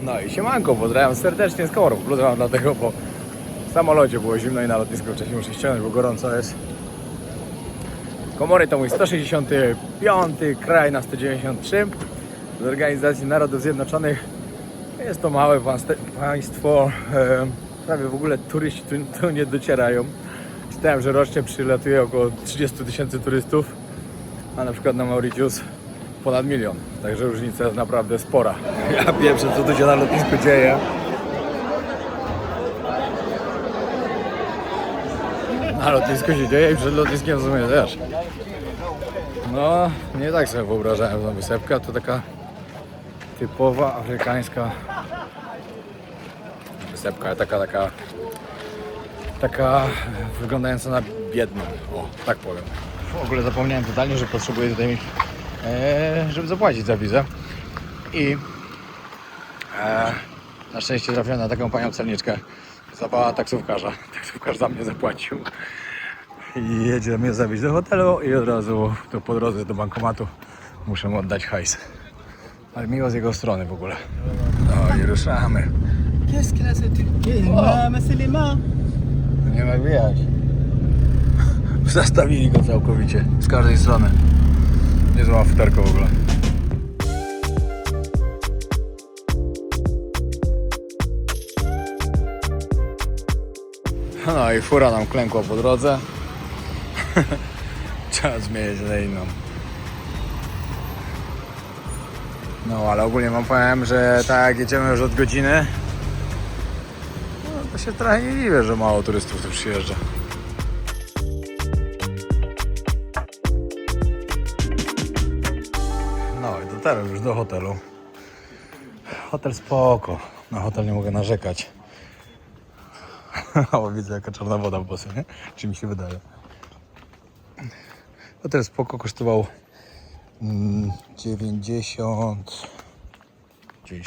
No i siemanko, pozdrawiam serdecznie z Komorów. Bluzę dlatego, bo w samolocie było zimno i na lotnisku wcześniej muszę ściągnąć, bo gorąco jest. Komory to mój 165 kraj na 193 z Organizacji Narodów Zjednoczonych. Jest to małe państwo, prawie w ogóle turyści tu nie docierają. Czytałem, że rocznie przylatuje około 30 000 turystów, a na przykład na Mauritius ponad 1 000 000, także różnica jest naprawdę spora. Ja pierwsze, co tu się na lotnisku dzieje. Na lotnisku się dzieje i przed lotniskiem w sumie też. No, nie tak sobie wyobrażałem tą wysepkę, to taka typowa afrykańska wysepka, taka wyglądająca na biedną, o, tak powiem. W ogóle zapomniałem totalnie, że potrzebuję tutaj mieć, żeby zapłacić za wizę i na szczęście trafiłem na taką panią celniczkę, zabrała taksówkarza, taksówkarz za mnie zapłacił i jedzie mnie zawieźć do hotelu i od razu to po drodze do bankomatu muszę mu oddać hajs. Ale miło z jego strony w ogóle. No i ruszamy. Qu'est-ce qu'elle a cette... c'est les mains. Nie ma jak wyjechać. Zastawili go całkowicie, z każdej strony. Niezła futerko w ogóle. No i fura nam klękła po drodze. Trzeba zmienić na inną. No ale ogólnie wam powiem, że tak jak jedziemy już od godziny, no, to się trochę nie dziwię, że mało turystów tu przyjeżdża. No i dotarłem już do hotelu. Hotel spoko, na hotel nie mogę narzekać. O, widzę jaka czarna woda w bosie, nie? Czy mi się wydaje. Hotel spoko, kosztował 90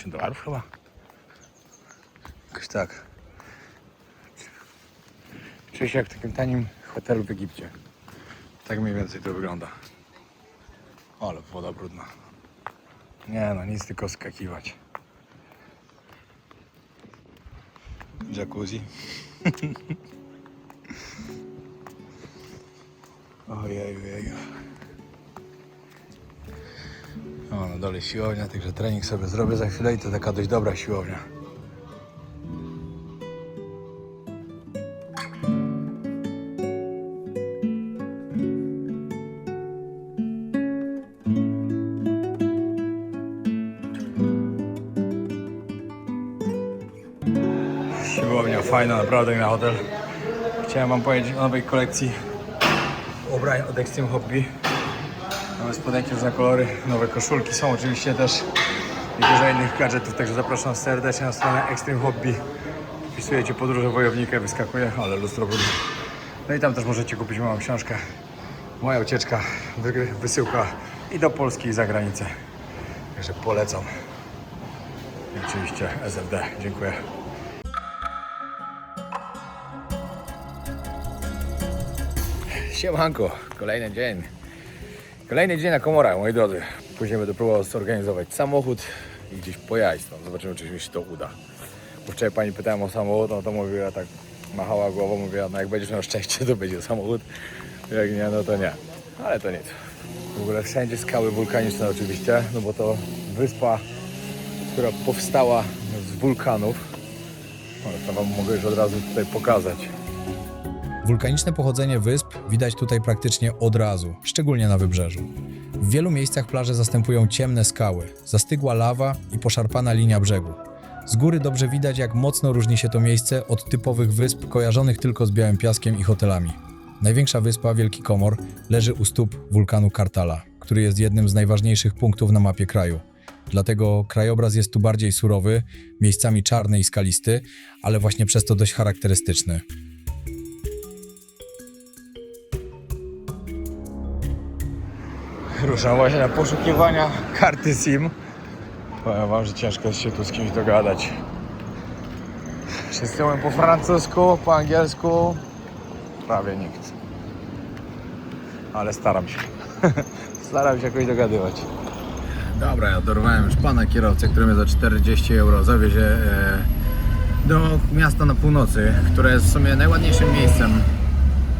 dolarów chyba. Jakoś tak. Czuję się jak w takim tanim hotelu w Egipcie. Tak mniej więcej to wygląda. Ale woda brudna. Nie no, nic tylko skakiwać. Jacuzzi. Ojeju. O, na dole siłownia, także trening sobie zrobię za chwilę i to taka dość dobra siłownia. Siłownia fajna, naprawdę jak na hotel. Chciałem wam powiedzieć o nowej kolekcji ubrań od Extreme Hobby. Mamy spodenki różne kolory, nowe koszulki są oczywiście też i dużo innych gadżetów, także zapraszam serdecznie na stronę Extreme Hobby. Wpisujecie podróże wojownika, wyskakuje, ale lustro brudne. No i tam też możecie kupić moją książkę. Moja ucieczka, wysyłka i do Polski i za granicę. Także polecam. I oczywiście SFD. Dziękuję. Siemanko, kolejny dzień. Kolejny dzień na Komorach, moi drodzy. Później będę próbował zorganizować samochód i gdzieś pojechać stąd. Zobaczymy, czy mi się to uda. Bo wczoraj pani pytałem o samochód, no to mówiła tak, machała głową, mówiła, no jak będziesz miał szczęście, to będzie samochód. Jak nie, no to nie. Ale to nic. W ogóle wszędzie skały wulkaniczne oczywiście, no bo to wyspa, która powstała z wulkanów. No, to wam mogę już od razu tutaj pokazać. Wulkaniczne pochodzenie wysp widać tutaj praktycznie od razu, szczególnie na wybrzeżu. W wielu miejscach plaże zastępują ciemne skały, zastygła lawa i poszarpana linia brzegu. Z góry dobrze widać, jak mocno różni się to miejsce od typowych wysp kojarzonych tylko z białym piaskiem i hotelami. Największa wyspa, Wielki Komor, leży u stóp wulkanu Kartala, który jest jednym z najważniejszych punktów na mapie kraju. Dlatego krajobraz jest tu bardziej surowy, miejscami czarny i skalisty, ale właśnie przez to dość charakterystyczny. Ruszam właśnie na poszukiwania karty SIM. Powiem wam, że ciężko jest się tu z kimś dogadać. Wszyscy mówią po francusku, po angielsku. Prawie nikt. Ale staram się. Staram się jakoś dogadywać. Dobra, ja dorwałem już pana kierowcę, który mnie za 40 euro zawiezie do miasta na północy, które jest w sumie najładniejszym miejscem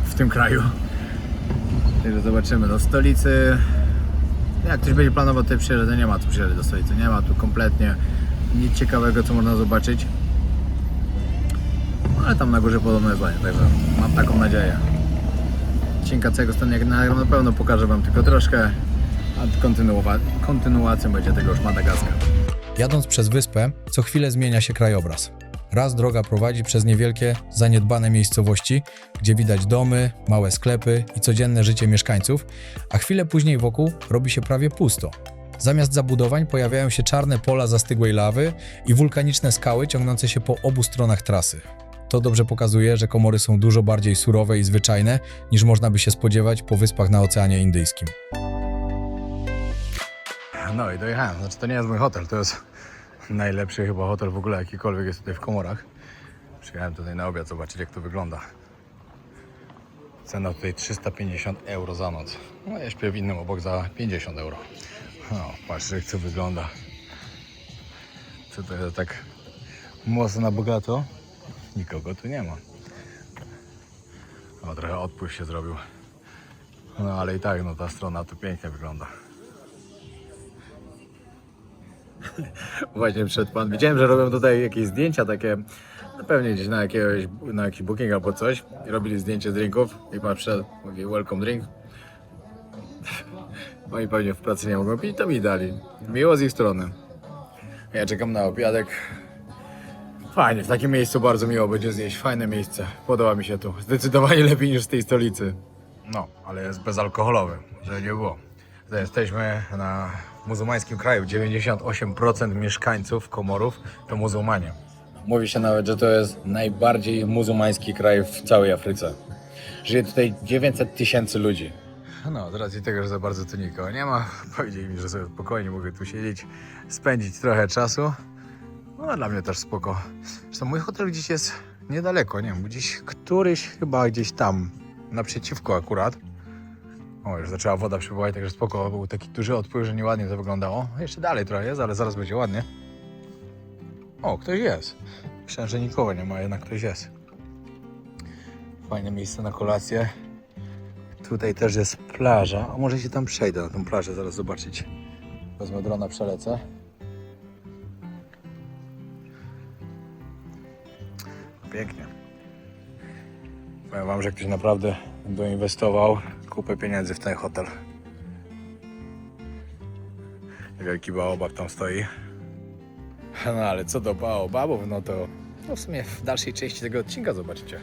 w tym kraju. Także zobaczymy, do stolicy. Jak ktoś będzie planował tutaj przyjeżdżać, to nie ma tu przyjeżdżać do stolicy, nie ma tu kompletnie nic ciekawego, co można zobaczyć. Ale tam na górze podobno jest ładnie, także mam taką nadzieję. Odcinka całego stanu jak nagram, na pewno pokażę wam tylko troszkę, a kontynuacją będzie tego już Madagaskar. Jadąc przez wyspę, co chwilę zmienia się krajobraz. Raz droga prowadzi przez niewielkie, zaniedbane miejscowości, gdzie widać domy, małe sklepy i codzienne życie mieszkańców, a chwilę później wokół robi się prawie pusto. Zamiast zabudowań pojawiają się czarne pola zastygłej lawy i wulkaniczne skały ciągnące się po obu stronach trasy. To dobrze pokazuje, że Komory są dużo bardziej surowe i zwyczajne, niż można by się spodziewać po wyspach na Oceanie Indyjskim. No i dojechałem, znaczy to nie jest mój hotel, to jest najlepszy chyba hotel w ogóle jakikolwiek jest tutaj w Komorach. Przyjechałem tutaj na obiad zobaczyć jak to wygląda. Cena tutaj 350 euro za noc. No ja śpię w innym obok za 50 euro. No patrzcie jak to wygląda. Co to jest tak mocno na bogato? Nikogo tu nie ma. O, trochę odpływ się zrobił. No ale i tak, no ta strona tu pięknie wygląda. Właśnie przed pan. Widziałem, że robią tutaj jakieś zdjęcia takie, no pewnie gdzieś na jakiś booking albo coś. I robili zdjęcie z drinków i pan przyszedł, mówi welcome drink. Oni pewnie w pracy nie mogą pić, to mi dali. Miło z ich strony. Ja czekam na obiadek. Fajnie, w takim miejscu bardzo miło będzie zjeść. Fajne miejsce. Podoba mi się tu. Zdecydowanie lepiej niż w tej stolicy. No, ale jest bezalkoholowy, żeby nie było. Tutaj jesteśmy na muzułmańskim kraju. 98% mieszkańców Komorów to muzułmanie. Mówi się nawet, że to jest najbardziej muzułmański kraj w całej Afryce. Żyje tutaj 900 000 ludzi. No, z racji tego, że za bardzo tu nikogo nie ma, powiedzieli mi, że sobie spokojnie mogę tu siedzieć, spędzić trochę czasu. No, dla mnie też spoko. Zresztą mój hotel gdzieś jest niedaleko, nie wiem, gdzieś któryś chyba gdzieś tam, naprzeciwko akurat. O, już zaczęła woda przybywać, także spoko, był taki duży odpływ, że nieładnie to wyglądało. Jeszcze dalej trochę jest, ale zaraz będzie ładnie. O, ktoś jest. Myślałem, że nikogo nie ma, jednak ktoś jest. Fajne miejsce na kolację. Tutaj też jest plaża, a może się tam przejdę na tą plażę, zaraz zobaczyć. Wezmę drona, przelecę. Pięknie. Powiem wam, że ktoś naprawdę doinwestował kupę pieniędzy w ten hotel. Wielki baobab tam stoi. No ale co do baobabów, no to w sumie w dalszej części tego odcinka zobaczycie.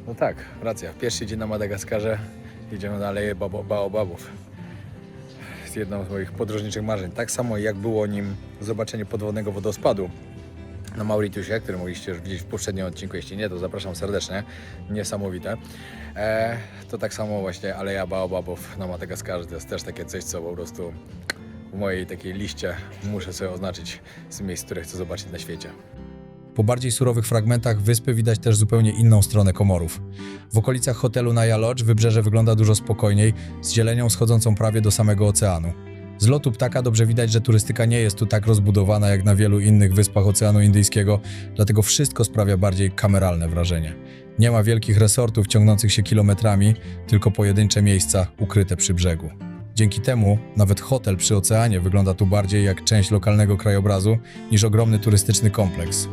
No tak, racja. Pierwszy dzień na Madagaskarze jedziemy na aleję baobabów. Jest jedną z moich podróżniczych marzeń. Tak samo jak było nim zobaczenie podwodnego wodospadu na Mauritiusie, który mogliście już widzieć w poprzednim odcinku. Jeśli nie, to zapraszam serdecznie. Niesamowite. To tak samo właśnie aleja baobabów na Madagaskarze. To jest też takie coś, co po prostu w mojej takiej liście muszę sobie oznaczyć z miejsc, które chcę zobaczyć na świecie. Po bardziej surowych fragmentach wyspy widać też zupełnie inną stronę Komorów. W okolicach hotelu Naya Lodge wybrzeże wygląda dużo spokojniej, z zielenią schodzącą prawie do samego oceanu. Z lotu ptaka dobrze widać, że turystyka nie jest tu tak rozbudowana jak na wielu innych wyspach Oceanu Indyjskiego, dlatego wszystko sprawia bardziej kameralne wrażenie. Nie ma wielkich resortów ciągnących się kilometrami, tylko pojedyncze miejsca ukryte przy brzegu. Dzięki temu nawet hotel przy oceanie wygląda tu bardziej jak część lokalnego krajobrazu niż ogromny turystyczny kompleks.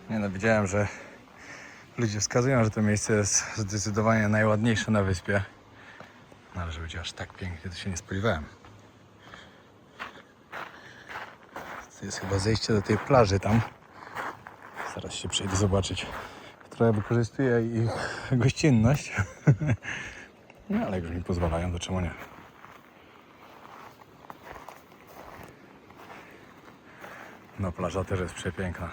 Nie no, widziałem, że ludzie wskazują, że to miejsce jest zdecydowanie najładniejsze na wyspie. No ale że będzie aż tak pięknie, to się nie spodziewałem. To jest chyba zejście do tej plaży tam. Zaraz się przejdę zobaczyć. Trochę wykorzystuję ich gościnność. No ale jak już mi pozwalają, to czemu nie? No plaża też jest przepiękna.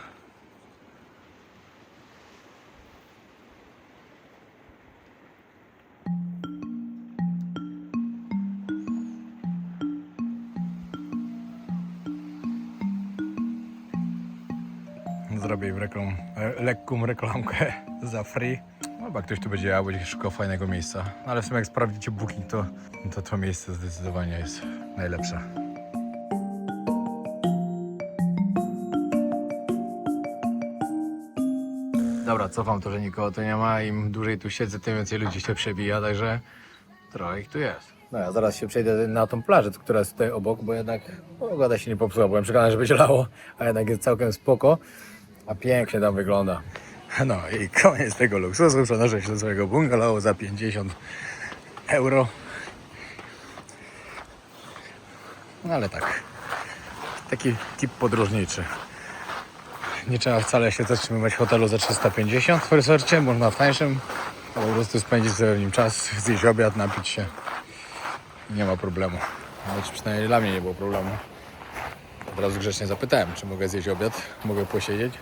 Zrobię im lekką reklamkę za free. No Chyba ktoś tu będzie jechał, będzie szukał fajnego miejsca. No, ale w sumie jak sprawdzicie booking, to miejsce zdecydowanie jest najlepsze. Dobra, cofam to, że nikogo tu nie ma. Im dłużej tu siedzę, tym więcej ludzi się przebija, także trochę ich tu jest. No ja zaraz się przejdę na tą plażę, która jest tutaj obok, bo jednak pogoda się nie popsuła. Byłem przekonany, że będzie lało, a jednak jest całkiem spoko, a pięknie tam wygląda. No i koniec tego luksusu. Przenoszę się do swojego bungalowu za 50 euro. No ale tak, taki tip podróżniczy. Nie trzeba wcale się zatrzymywać w hotelu za 350 w resorcie, można w tańszym, a po prostu spędzić sobie w nim czas, zjeść obiad, napić się i nie ma problemu. Znaczy, przynajmniej dla mnie nie było problemu. Od razu grzecznie zapytałem, czy mogę zjeść obiad, mogę posiedzieć.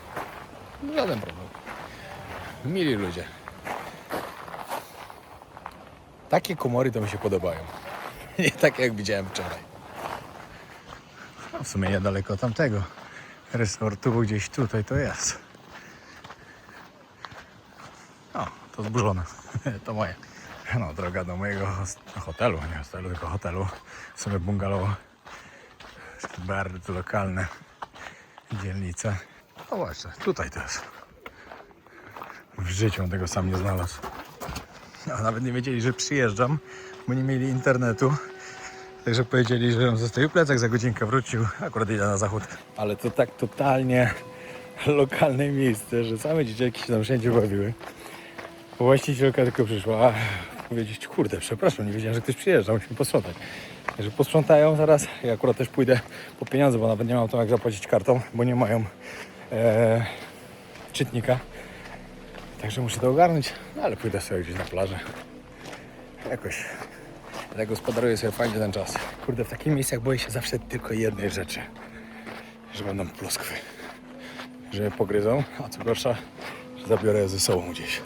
Żaden problem. Mili ludzie. Takie komory to mi się podobają. Nie takie jak widziałem wczoraj. No, w sumie niedaleko tamtego resortu, bo gdzieś tutaj to jest. O, to zburzone. To moje. No, droga do mojego hotelu, nie hostelu, tylko hotelu. W sumie bungalow. Bardzo lokalne dzielnice. O właśnie, tutaj to jest. W życiu on tego sam nie znalazł. No, nawet nie wiedzieli, że przyjeżdżam, bo nie mieli internetu. Także powiedzieli, że on zostawił plecak, za godzinkę wrócił. Akurat idę na zachód. Ale to tak totalnie lokalne miejsce, że same dzieciaki się tam wszędzie bawiły. Właścicielka tylko przyszła powiedzieć, kurde, przepraszam, nie wiedziałem, że ktoś przyjeżdża, musimy posprzątać. Także posprzątają zaraz. Ja akurat też pójdę po pieniądze, bo nawet nie mam tam jak zapłacić kartą, bo nie mają czytnika. Także muszę to ogarnąć, no ale pójdę sobie gdzieś na plażę. Jakoś tak gospodaruję sobie fajnie ten czas. Kurde, w takich miejscach boję się zawsze tylko jednej rzeczy. Że będą pluskwy. Że je pogryzą, a co gorsza, że zabiorę je ze sobą gdzieś.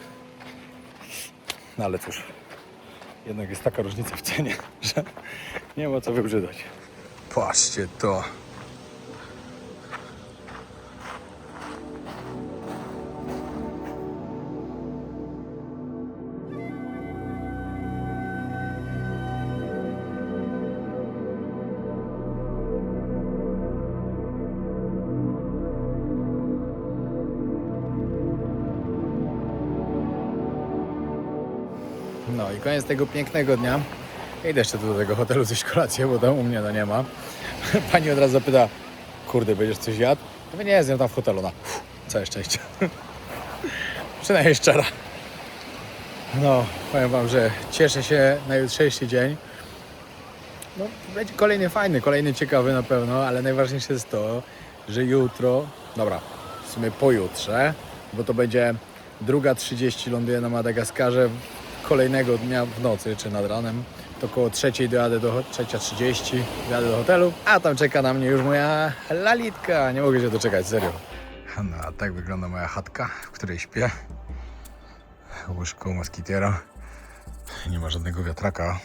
No ale cóż, jednak jest taka różnica w cenie, że nie ma co wybrzydać. Patrzcie to. No i koniec tego pięknego dnia. Idę jeszcze do tego hotelu zjeść kolację, bo tam u mnie nie ma. Pani od razu zapyta, kurde, będziesz coś jadł? Ja mówię, nie, zjem tam w hotelu, całe szczęście. Przynajmniej szczera. No, powiem wam, że cieszę się na jutrzejszy dzień. No, będzie kolejny fajny, kolejny ciekawy na pewno, ale najważniejsze jest to, że jutro, dobra, w sumie pojutrze, bo to będzie 2:30 ląduję na Madagaskarze, kolejnego dnia w nocy czy nad ranem, to około 3:00 dojadę do 3:30 dojadę do hotelu, a tam czeka na mnie już moja lalitka, nie mogę się doczekać, serio. No a tak wygląda moja chatka, w której śpię. Łóżko moskitiera, nie ma żadnego wiatraka,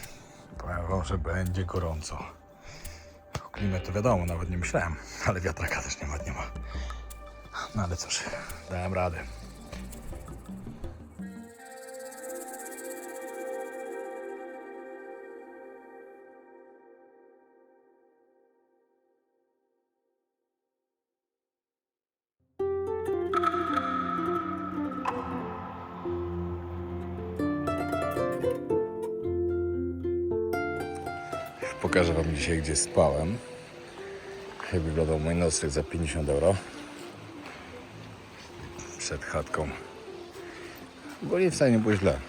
powiem wam, że będzie gorąco. Klimat to wiadomo, nawet nie myślałem, ale wiatraka też nie ma. No ale cóż, dałem radę. Pokażę wam dzisiaj, gdzie spałem. Jak wyglądał mój nocleg za 50 euro. Przed chatką. Bo nie wcale nie było źle.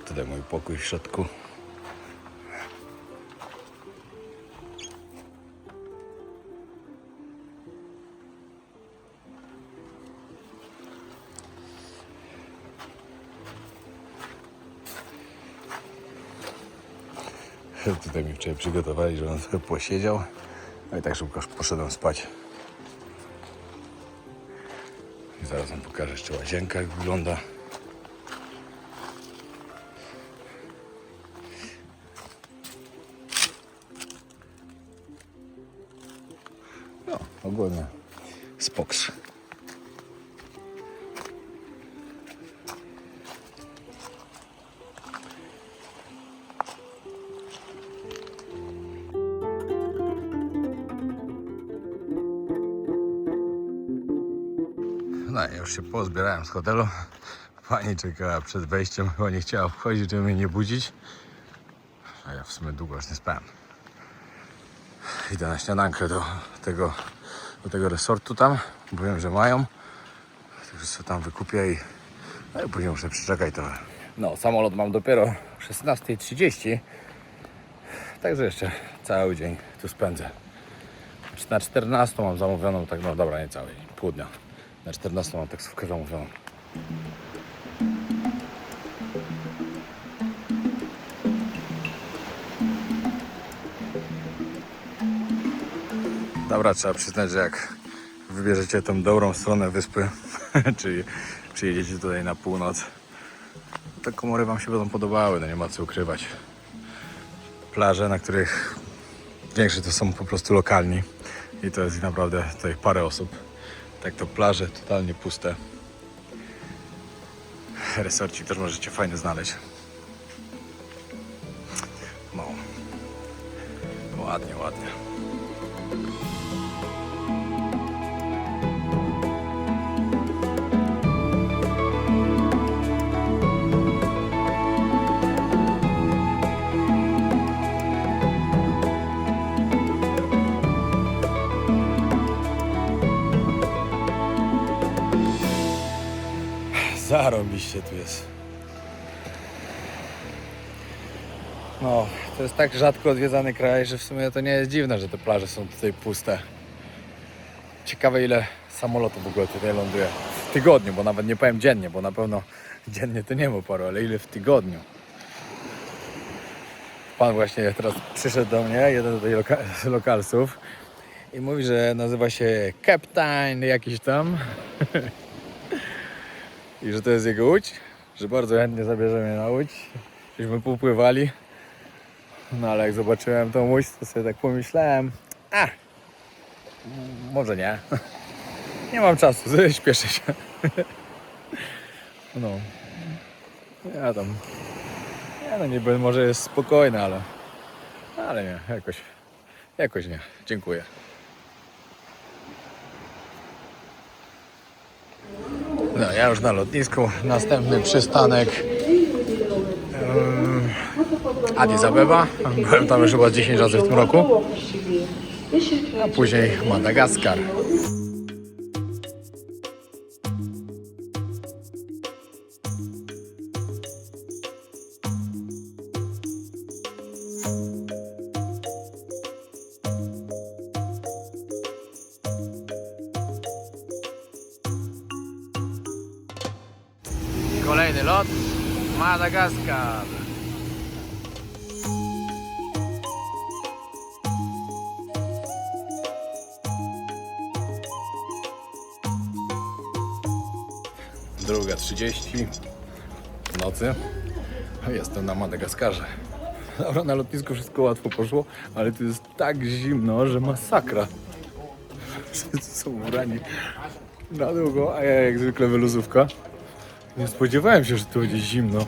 Tutaj mój pokój w środku. Tutaj mi wczoraj przygotowali, żebym sobie posiedział. No i tak szybko poszedłem spać. I zaraz wam pokażę jeszcze łazienkę, jak wygląda. No, ogólnie spoks. No ja już się pozbierałem z hotelu. Pani czekała przed wejściem, chyba nie chciała wchodzić, żeby mnie nie budzić. A ja w sumie długo już nie spałem. Idę na śniadankę do tego resortu tam, bo wiem, że mają. Także sobie tam wykupię i później muszę przeczekać trochę. No, samolot mam dopiero o 16:30. Także jeszcze cały dzień tu spędzę. Na 14 mam zamówioną, tak no dobra, nie cały dzień, pół dnia. Na 14 mam taksówkę zamówioną. Dobra, trzeba przyznać, że jak wybierzecie tą dobrą stronę wyspy, czyli przyjedziecie tutaj na północ, te komory wam się będą podobały, no nie ma co ukrywać. Plaże, na których większość to są po prostu lokalni i to jest ich naprawdę tutaj parę osób. Tak to plaże totalnie puste. Resorcik też możecie fajny znaleźć. No, ładnie, ładnie. Zarobiście tu jest. No, to jest tak rzadko odwiedzany kraj, że w sumie to nie jest dziwne, że te plaże są tutaj puste. Ciekawe, ile samolotów w ogóle tutaj ląduje w tygodniu, bo nawet nie powiem dziennie, bo na pewno dziennie to nie ma paru, ale ile w tygodniu. Pan właśnie teraz przyszedł do mnie, jeden tutaj z lokalsów i mówi, że nazywa się Captain jakiś tam. I że to jest jego łódź, że bardzo chętnie zabierze mnie na łódź, żeśmy popływali. No ale jak zobaczyłem tą łódź, to sobie tak pomyślałem, może nie. Nie mam czasu, śpieszę się. No. No niby może jest spokojne, ale nie, jakoś nie. Dziękuję. No, ja już na lotnisku. Następny przystanek Addis Abeba. Byłem tam już chyba 10 razy w tym roku. A później Madagaskar. Kolejny lot, Madagaskar. Druga 30 w nocy. Jestem na Madagaskarze. Dobra, na lotnisku wszystko łatwo poszło, ale tu jest tak zimno, że masakra. Wszyscy są ubrani na długo, a ja jak zwykle wyluzówka. Nie spodziewałem się, że tu będzie zimno.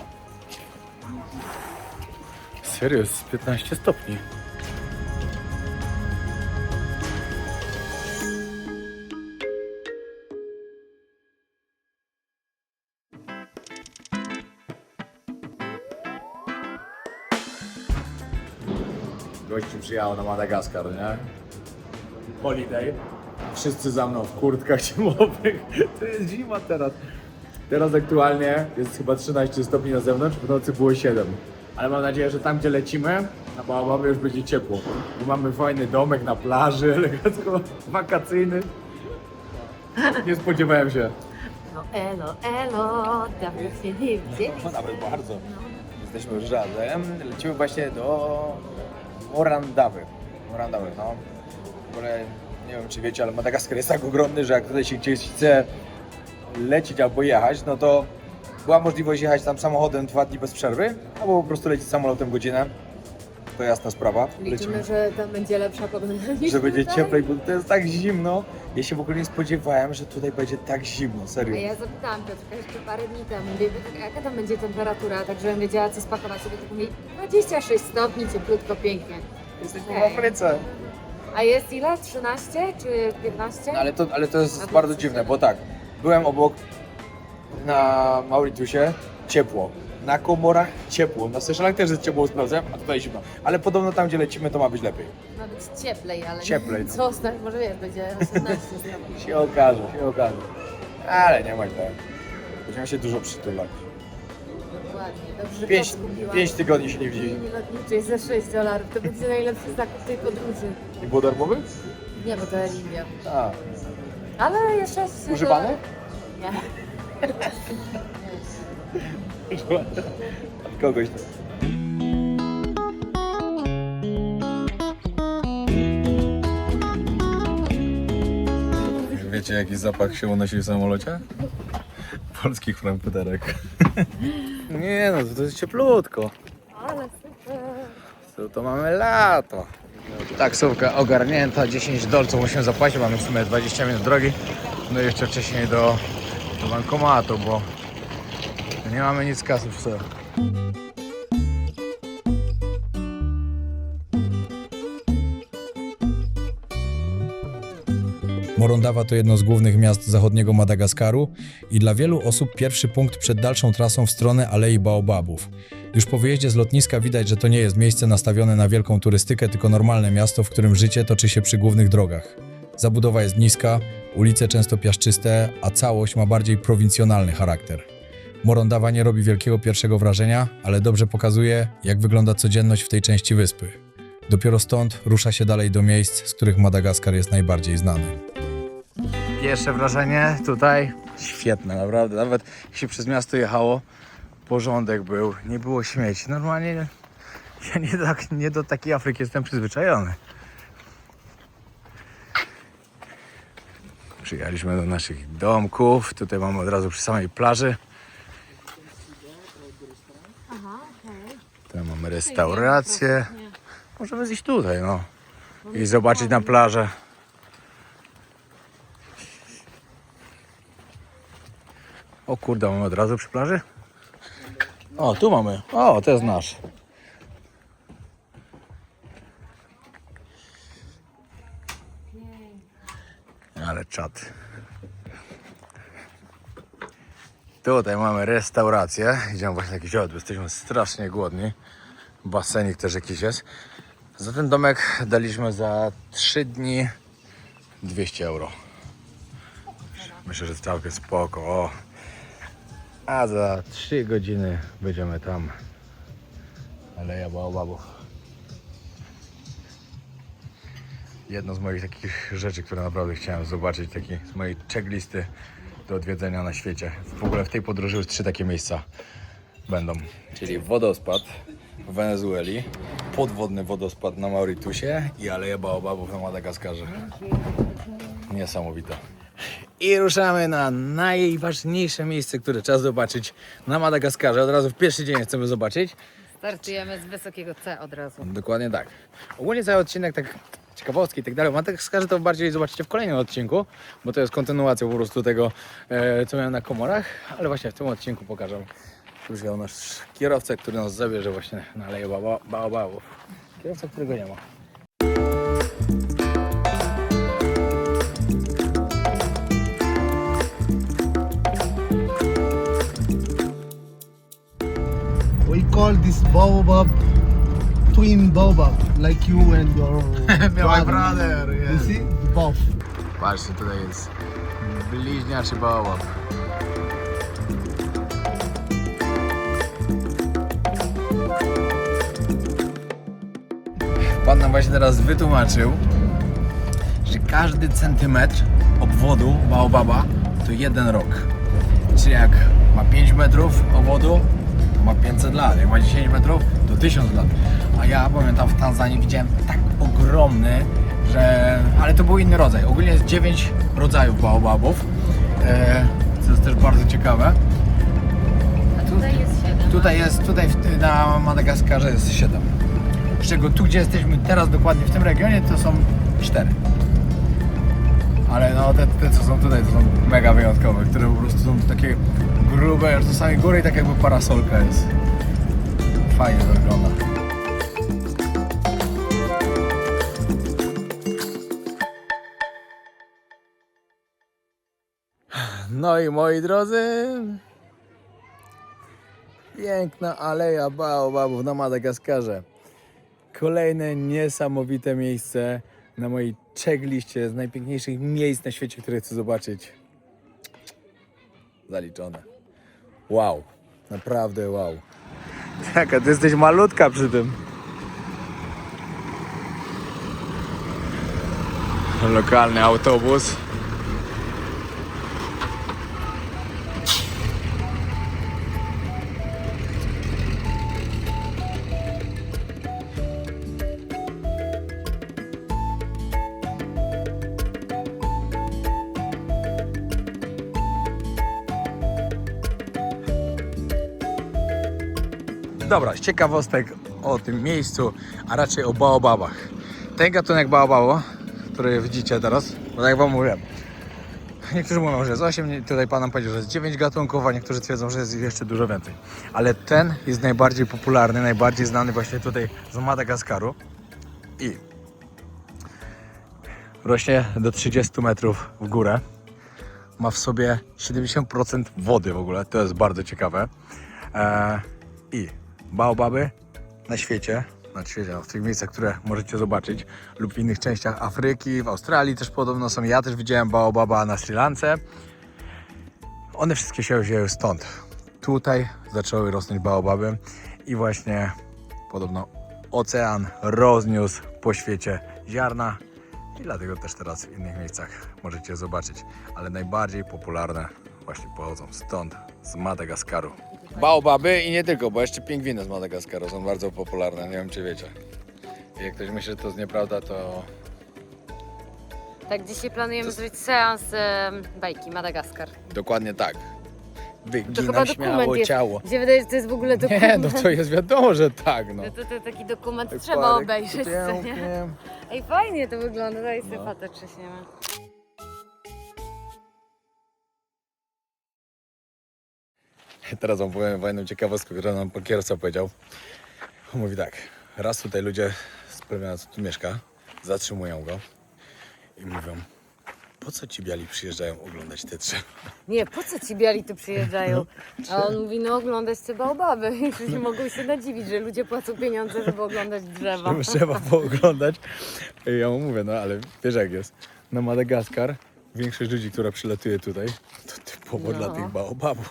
Serio, jest 15 stopni. Gościu przyjechał na Madagaskar, nie? Holiday. Wszyscy za mną w kurtkach zimowych. To jest zima teraz. Teraz aktualnie jest chyba 13 stopni na zewnątrz, w nocy było 7. Ale mam nadzieję, że tam gdzie lecimy, na Baobabie już będzie ciepło. Bo mamy fajny domek na plaży, elegancko wakacyjny. Nie spodziewałem się. No elo, dawno się nie widzieliśmy. No nawet bardzo. Jesteśmy już razem. Lecimy właśnie do Morandawy. No. W ogóle nie wiem czy wiecie, ale Madagaskar jest tak ogromny, że jak tutaj się gdzieś chce lecieć albo jechać, no to była możliwość jechać tam samochodem 2 dni bez przerwy, albo po prostu lecieć samolotem godzinę. to jasna sprawa. Liczymy, że tam będzie lepsza pogoda niż Że będzie tutaj. cieplej, bo to jest tak zimno. Ja się w ogóle nie spodziewałem, że tutaj będzie tak zimno, A serio. ja zapytałam Piotrka jeszcze parę dni temu, mówię, jaka tam będzie temperatura, tak żebym wiedziała co spakować sobie, tak mówi 26 stopni, cieplutko, pięknie. Jesteśmy Okej. w Afryce. A jest ile? 13 czy 15? No, ale to jest A bardzo co dziwne, się- bo tak, byłem obok na Mauritiusie, ciepło. Na Komorach ciepło, na Seszelach też jest ciepło, sprawdzałem, a tutaj zimno. Ale podobno tam, gdzie lecimy, to ma być lepiej. Ma być cieplej, ale Cieplej, nie, no. co stać, może wiesz, będzie 18 stopni. Się okaże. Ale nie ma tak. Będziemy się dużo przytulać. Dokładnie, dobrze, że 5 kupiłam. tygodni się nie widzieli. Linii lotniczej za $6, to będzie najlepszy zakup tej podróży. I było darmowy? Nie, bo to Linia. A. Ale jeszcze... z- Używany? Nie. Od kogoś. Wiecie, jaki zapach się unosi w samolocie? Polskich frankfurterek. Nie no, to jest cieplutko. Ale super. To mamy lato. Taksówka ogarnięta, 10 dolców musimy zapłacić, mamy w sumie 20 minut drogi. No i jeszcze wcześniej do bankomatu, bo nie mamy nic kasy w sobie. Morondawa to jedno z głównych miast zachodniego Madagaskaru i dla wielu osób pierwszy punkt przed dalszą trasą w stronę Alei Baobabów. Już po wyjeździe z lotniska widać, że to nie jest miejsce nastawione na wielką turystykę, tylko normalne miasto, w którym życie toczy się przy głównych drogach. Zabudowa jest niska, ulice często piaszczyste, a całość ma bardziej prowincjonalny charakter. Morondawa nie robi wielkiego pierwszego wrażenia, ale dobrze pokazuje, jak wygląda codzienność w tej części wyspy. Dopiero stąd rusza się dalej do miejsc, z których Madagaskar jest najbardziej znany. Pierwsze wrażenie tutaj świetne, naprawdę. Nawet jak się przez miasto jechało, porządek był, nie było śmieci. Normalnie ja nie do takiej Afryki jestem przyzwyczajony. Przyjechaliśmy do naszych domków. Tutaj mamy od razu przy samej plaży. Aha, okej. Tutaj mamy restaurację. Możemy zejść tutaj, no. I zobaczyć na plażę. O kurde, mamy od razu przy plaży? O, tu mamy. O, to jest nasz. Ale czad. Tutaj mamy restaurację. Idziemy właśnie na jakiś odbyt. Jesteśmy strasznie głodni. Basenik też jakiś jest. Za ten domek daliśmy za 3 dni 200 euro. Myślę, że całkiem spoko. O. A za 3 godziny będziemy tam. Aleja Baobabów. Jedno z moich takich rzeczy, które naprawdę chciałem zobaczyć, taki z mojej checklisty do odwiedzenia na świecie. W ogóle w tej podróży już 3 takie miejsca będą. Czyli wodospad w Wenezueli, podwodny wodospad na Mauritiusie i Aleja Baobabów na Madagaskarze. Niesamowite. I ruszamy na najważniejsze miejsce, które trzeba zobaczyć na Madagaskarze. Od razu w pierwszy dzień chcemy zobaczyć. Startujemy z wysokiego C od razu. Dokładnie tak. Ogólnie cały odcinek tak ciekawostki i tak dalej. Madagaskarze to bardziej zobaczycie w kolejnym odcinku, bo to jest kontynuacja po prostu tego, co miałem na Komorach, ale właśnie w tym odcinku pokażę. Przyjechał nasz kierowca, który nas zabierze właśnie na Aleję Baobabów. Kierowca, którego nie ma. We call this baobab twin baobab, like you and your My brother, You yes. see, both. Patrzcie, tutaj jest bliźniaczy baobab. Pan nam właśnie teraz wytłumaczył, że każdy centymetr obwodu baobaba to 1 rok. Czyli jak ma 5 metrów obwodu, to ma 500 lat. Jak ma 10 metrów, to 1000 lat. A ja pamiętam, w Tanzanii widziałem tak ogromny, że... Ale to był inny rodzaj. Ogólnie jest 9 rodzajów baobabów, co jest też bardzo ciekawe. A tutaj jest 7. Tutaj na Madagaskarze jest 7. z czego tu, gdzie jesteśmy teraz dokładnie w tym regionie, to są 4. Ale no te co są tutaj, to są mega wyjątkowe, które po prostu są takie grube, aż do samej góry i tak jakby parasolka jest. Fajnie to wygląda. No i moi drodzy, piękna aleja baobabów na Madagaskarze. Kolejne niesamowite miejsce na mojej checkliście z najpiękniejszych miejsc na świecie, które chcę zobaczyć. Zaliczone. Wow, naprawdę wow. Jaka ty jesteś malutka przy tym. Lokalny autobus. Dobra, z ciekawostek o tym miejscu, a raczej o baobabach. Ten gatunek baobabu, który widzicie teraz, bo tak jak wam mówiłem, niektórzy mówią, że jest 8, tutaj pan nam powiedział, że jest 9 gatunków, a niektórzy twierdzą, że jest jeszcze dużo więcej. Ale ten jest najbardziej popularny, najbardziej znany właśnie tutaj z Madagaskaru i rośnie do 30 metrów w górę. Ma w sobie 70% wody w ogóle, to jest bardzo ciekawe. I baobaby na świecie, w tych miejscach, które możecie zobaczyć, lub w innych częściach Afryki, w Australii też podobno są. Ja też widziałem baobaba na Sri Lance. One wszystkie się wzięły stąd. Tutaj zaczęły rosnąć baobaby i właśnie podobno ocean rozniósł po świecie ziarna i dlatego też teraz w innych miejscach możecie zobaczyć. Ale najbardziej popularne właśnie pochodzą stąd, z Madagaskaru. Baobaby i nie tylko, bo jeszcze pingwiny z Madagaskaru są bardzo popularne, nie wiem czy wiecie. I jak ktoś myśli, że to jest nieprawda, to... Tak, dzisiaj planujemy zrobić seans bajki Madagaskar. Dokładnie tak. To Wygina chyba śmiało dokument jest. ciało. Mi się wydaje, że to jest w ogóle dokument. Nie, no to jest wiadomo, że tak, no. To taki dokument trzeba obejrzeć, co nie? Ej, fajnie to wygląda, daj sobie fotę trześniemy. Teraz wam powiem fajną ciekawostkę, którą nam kierowca powiedział. On mówi tak, raz tutaj ludzie z plemienia, co tu mieszka, zatrzymują go i mówią, po co ci biali przyjeżdżają oglądać te drzewa? Nie, po co ci biali tu przyjeżdżają? A on mówi, no oglądać te baobaby. I nie mogą się nadziwić, że ludzie płacą pieniądze, żeby oglądać drzewa. Żeby trzeba pooglądać. I ja mu mówię, no ale wiesz jak jest, na Madagaskar większość ludzi, która przylatuje tutaj, to typowo dla tych baobabów.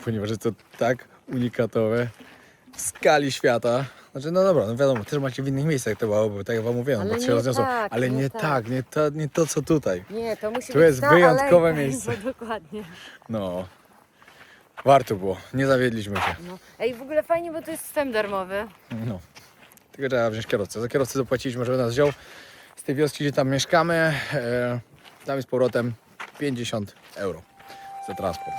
Ponieważ jest to tak unikatowe w skali świata. Znaczy, no dobra, no wiadomo, też macie w innych miejscach te baobaby, tak jak wam mówiłem, Ale bo się nie rozniosą. tak, Ale nie nie tak. tak, nie to co tutaj. Nie, to musi Tu być jest ta wyjątkowe alejka. miejsce. No, dokładnie. No, warto było, nie zawiedliśmy się. No. Ej, w ogóle fajnie, bo to jest wstęp darmowy. No, tylko trzeba wziąć kierowcę. Za kierowcę zapłaciliśmy, żeby nas wziął z tej wioski, gdzie tam mieszkamy. Tam z powrotem 50 € za transport.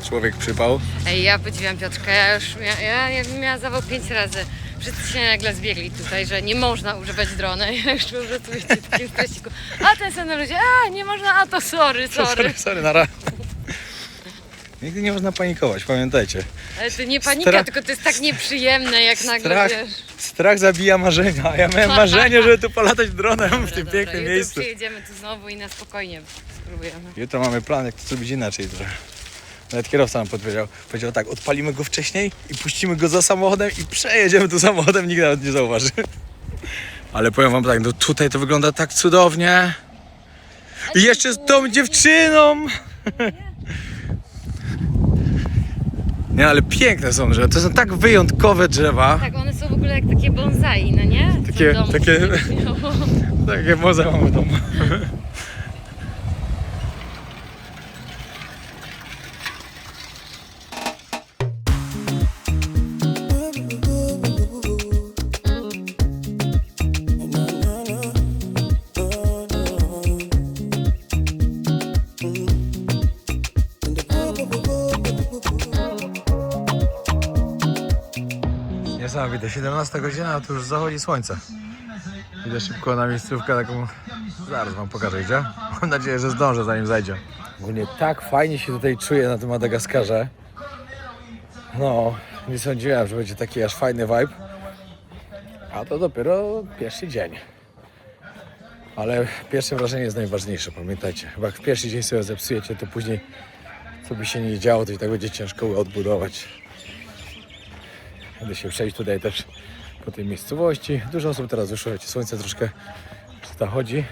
Człowiek przypał. Ej, ja podziwiam Piotrka, ja miała zawał 5 razy. Wszyscy się nagle zbiegli tutaj, że nie można używać drona. Ja już po prostu wiecie, w takim stresiku. A ten sam na ludzie, nie można, a to sorry. Sorry, nara. Nigdy nie można panikować, pamiętajcie. Ale to nie panika, tylko to jest tak nieprzyjemne, jak nagle wiesz. Strach zabija marzenia, a ja miałem marzenie, żeby tu polatać dronem w tym pięknym Jutro miejscu. przyjedziemy tu znowu i na spokojnie spróbujemy. Jutro mamy plan, jak to zrobić inaczej trochę. Nawet kierowca nam powiedział tak, odpalimy go wcześniej i puścimy go za samochodem i przejedziemy tu samochodem, nikt nawet nie zauważy. Ale powiem wam tak, no tutaj to wygląda tak cudownie. I jeszcze z tą dziewczyną! Nie, ale piękne są drzewa, to są tak wyjątkowe drzewa. Tak, one są w ogóle jak takie bonsai, no nie? Takie moze mamy w domu. Niesamowite, 17 godzina, a tu już zachodzi słońce. Idę szybko na miejscówkę taką, zaraz wam pokażę gdzie. Mam nadzieję, że zdążę zanim zajdzie. Ogólnie tak fajnie się tutaj czuję na tym Madagaskarze. No, nie sądziłem, że będzie taki aż fajny vibe. A to dopiero pierwszy dzień. Ale pierwsze wrażenie jest najważniejsze, pamiętajcie. Chyba jak w pierwszy dzień sobie zepsujecie, to później co by się nie działo, to i tak będzie ciężko odbudować. Będę się przejść tutaj też po tej miejscowości. Dużo osób teraz wyszło, wiecie, słońce troszkę zachodzi,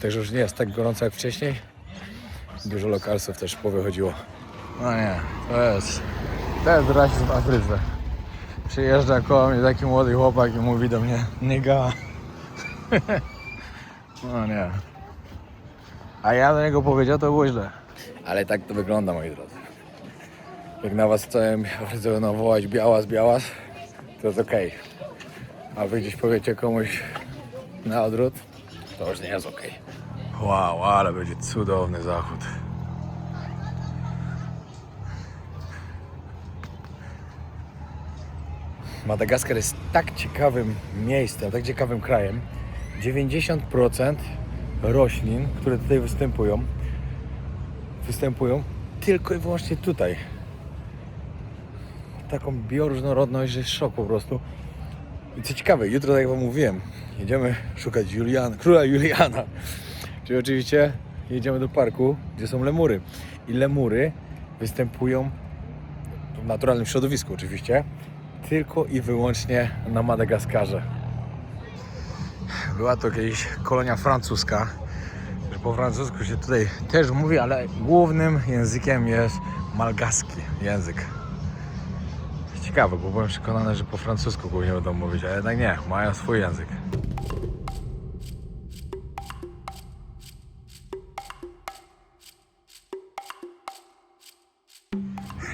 także już nie jest tak gorąco jak wcześniej. Dużo lokalsów też powychodziło. No nie, to jest rasizm w Afryce. Przyjeżdża koło mnie taki młody chłopak i mówi do mnie nigga. No nie. A ja do niego powiedział, to było źle. Ale tak to wygląda, moi drodzy. Jak na was w całym Afryce będą wołać białas, białas, to jest okej. A wy gdzieś powiecie komuś na odwrót, to już nie jest okej. Wow, ale będzie cudowny zachód. Madagaskar jest tak ciekawym miejscem, tak ciekawym krajem. 90% roślin, które tutaj występują tylko i wyłącznie tutaj. Taką bioróżnorodność, że jest szok po prostu. I co ciekawe, jutro, tak jak wam mówiłem, jedziemy szukać króla Juliana. Czyli oczywiście jedziemy do parku, gdzie są lemury. I lemury występują w naturalnym środowisku oczywiście, tylko i wyłącznie na Madagaskarze. Była to kiedyś kolonia francuska. Po francusku się tutaj też mówi, ale głównym językiem jest malgaski język. Ciekawe, bo byłem przekonany, że po francusku głównie będą mówić, ale jednak nie, mają swój język.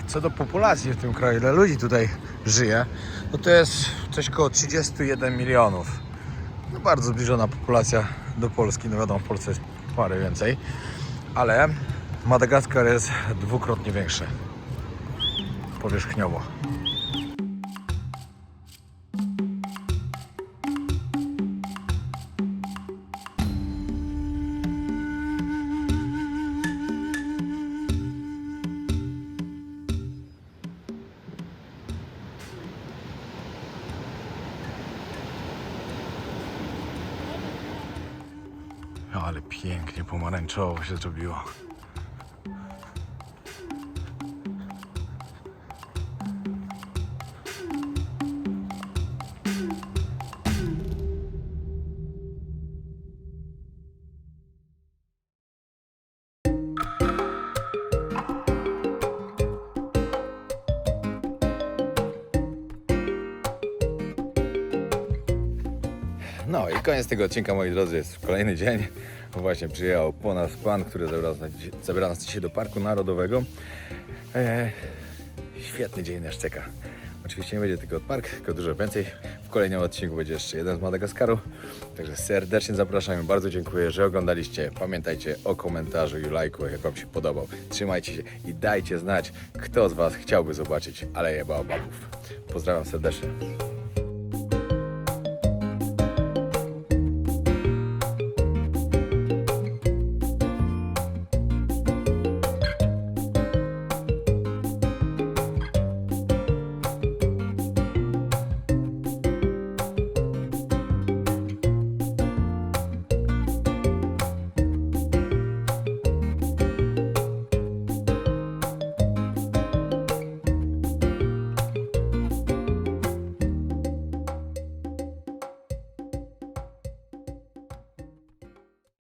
Co do populacji w tym kraju, ile ludzi tutaj żyje, no to jest coś koło 31 milionów. No bardzo zbliżona populacja do Polski, no wiadomo, w Polsce jest parę więcej, ale Madagaskar jest dwukrotnie większy powierzchniowo. Ale pięknie pomarańczowo się zrobiło. No i koniec tego odcinka, moi drodzy, jest kolejny dzień. Właśnie przyjechał po nas pan, który zabiera nas dzisiaj do Parku Narodowego. Świetny dzień nas czeka. Oczywiście nie będzie tylko park, tylko dużo więcej. W kolejnym odcinku będzie jeszcze jeden z Madagaskaru. Także serdecznie zapraszamy. Bardzo dziękuję, że oglądaliście. Pamiętajcie o komentarzu i lajku, jak wam się podobał. Trzymajcie się i dajcie znać, kto z was chciałby zobaczyć Aleję Baobabów. Pozdrawiam serdecznie.